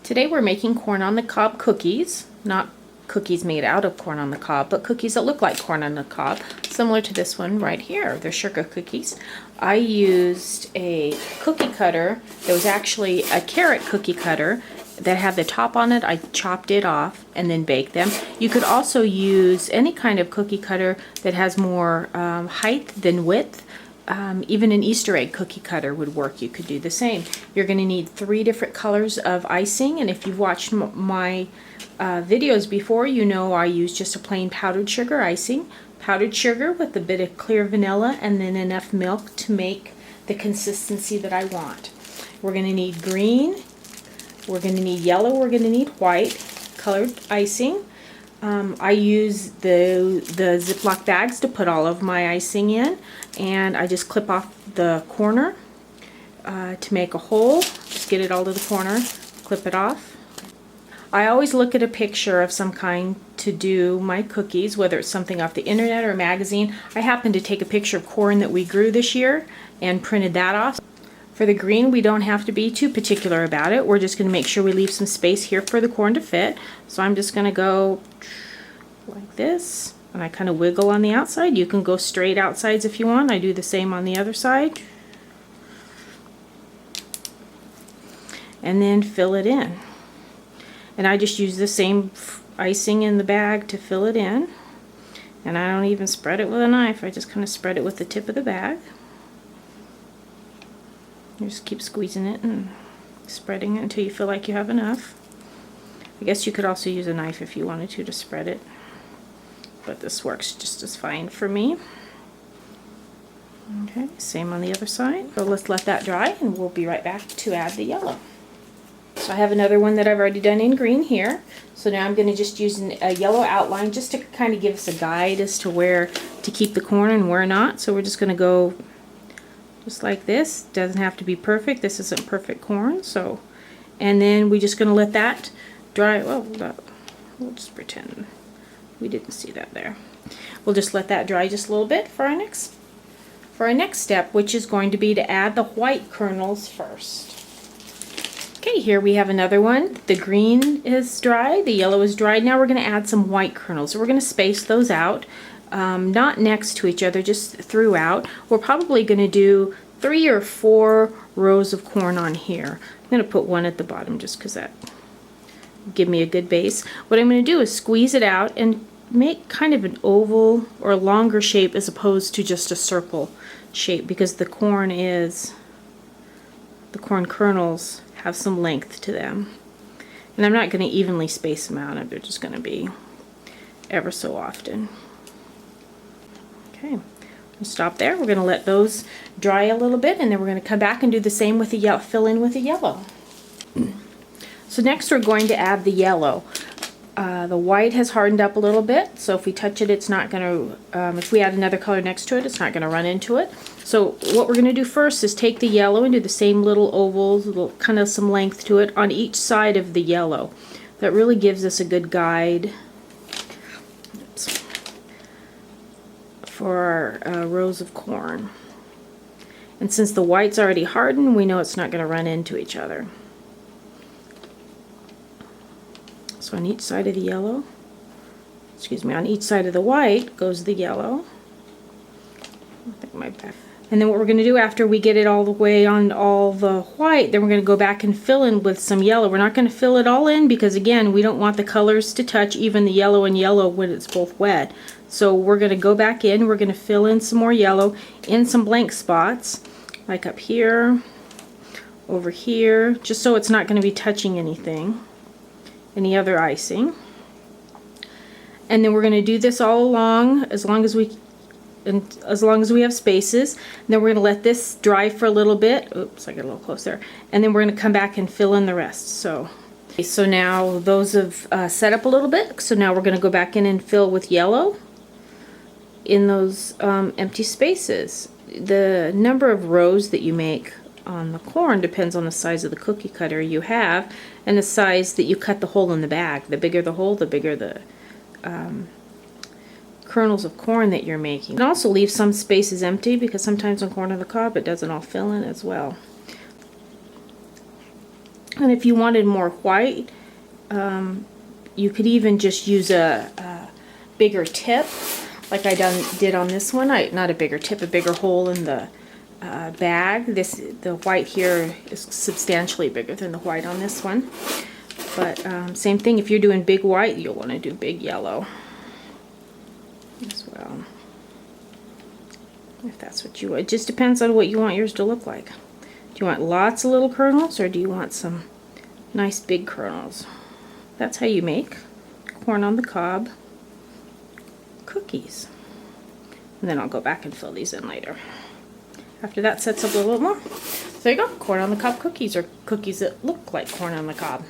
Today we're making corn on the cob cookies, not cookies made out of corn on the cob, but cookies that look like corn on the cob, similar to this one right here. They're sugar cookies. I used a cookie cutter. There was actually a carrot cookie cutter that had the top on it. I chopped it off and then baked them. You could also use any kind of cookie cutter that has more height than width. Even an Easter egg cookie cutter would work. You could do the same. You're going to need 3 different colors of icing, and if you've watched my videos before, you know I use just a plain powdered sugar icing. Powdered sugar with a bit of clear vanilla and then enough milk to make the consistency that I want. We're going to need green, we're going to need yellow, we're going to need white colored icing. I use the Ziploc bags to put all of my icing in, and I just clip off the corner to make a hole. Just get it all to the corner, clip it off. I always look at a picture of some kind to do my cookies, whether it's something off the internet or a magazine. I happened to take a picture of corn that we grew this year and printed that off. For the green, we don't have to be too particular about it. We're just going to make sure we leave some space here for the corn to fit. So I'm just going to go like this, and I kind of wiggle on the outside. You can go straight outsides if you want. I do the same on the other side. And then fill it in. And I just use the same icing in the bag to fill it in. And I don't even spread it with a knife. I just kind of spread it with the tip of the bag. You just keep squeezing it and spreading it until you feel like you have enough. I guess you could also use a knife if you wanted to spread it, but this works just as fine for me. Okay, same on the other side. So let's let that dry and we'll be right back to add the yellow. So I have another one that I've already done in green here. So now I'm going to just use a yellow outline just to kind of give us a guide as to where to keep the corn and where not. So we're just going to go just like this. Doesn't have to be perfect. This isn't perfect corn. So, and then we're just going to let that dry. Well, we'll just pretend we didn't see that there. We'll just let that dry just a little bit for our next step, which is going to be to add the white kernels first. Okay, here we have another one. The green is dry, the yellow is dried. Now we're going to add some white kernels. So we're going to space those out. Not next to each other, just throughout. We're probably going to do 3 or 4 rows of corn on here. I'm going to put one at the bottom just because that give me a good base. What I'm going to do is squeeze it out and make kind of an oval or a longer shape as opposed to just a circle shape, because the corn kernels have some length to them. And I'm not going to evenly space them out. They're just going to be ever so often. Okay, we'll stop there. We're going to let those dry a little bit, and then we're going to come back and do the same with the yellow, fill in with the yellow. So next we're going to add the yellow. The white has hardened up a little bit, so if we touch it, it's not going to, if we add another color next to it, it's not going to run into it. So what we're going to do first is take the yellow and do the same little ovals, little kind of some length to it on each side of the yellow. That really gives us a good guide for our rows of corn. And since the white's already hardened, we know it's not going to run into each other. So on each side of the yellow, on each side of the white goes the yellow. And then what we're going to do after we get it all the way on all the white, then we're going to go back and fill in with some yellow. We're not going to fill it all in because, again, we don't want the colors to touch, even the yellow and yellow, when it's both wet. So we're going to go back in, we're going to fill in some more yellow in some blank spots, like up here, over here, just so it's not going to be touching anything, any other icing. And then we're going to do this all along as long as we have spaces. And then we're going to let this dry for a little bit. Oops, I got a little close there. And then we're going to come back and fill in the rest. So now those have set up a little bit. So now we're going to go back in and fill with yellow in those empty spaces. The number of rows that you make on the corn depends on the size of the cookie cutter you have and the size that you cut the hole in the bag. The bigger the hole, the bigger the kernels of corn that you're making. You can also leave some spaces empty because sometimes on corn on the cob it doesn't all fill in as well. And if you wanted more white, you could even just use a bigger tip, like I did on this one. Not a bigger tip, a bigger hole in the bag. The white here is substantially bigger than the white on this one. But same thing, if you're doing big white, you'll want to do big yellow as well. If that's what you want. It just depends on what you want yours to look like. Do you want lots of little kernels, or do you want some nice big kernels? That's how you make corn on the cob cookies. And then I'll go back and fill these in later, after that sets up a little more. So there you go, corn on the cob cookies, or cookies that look like corn on the cob.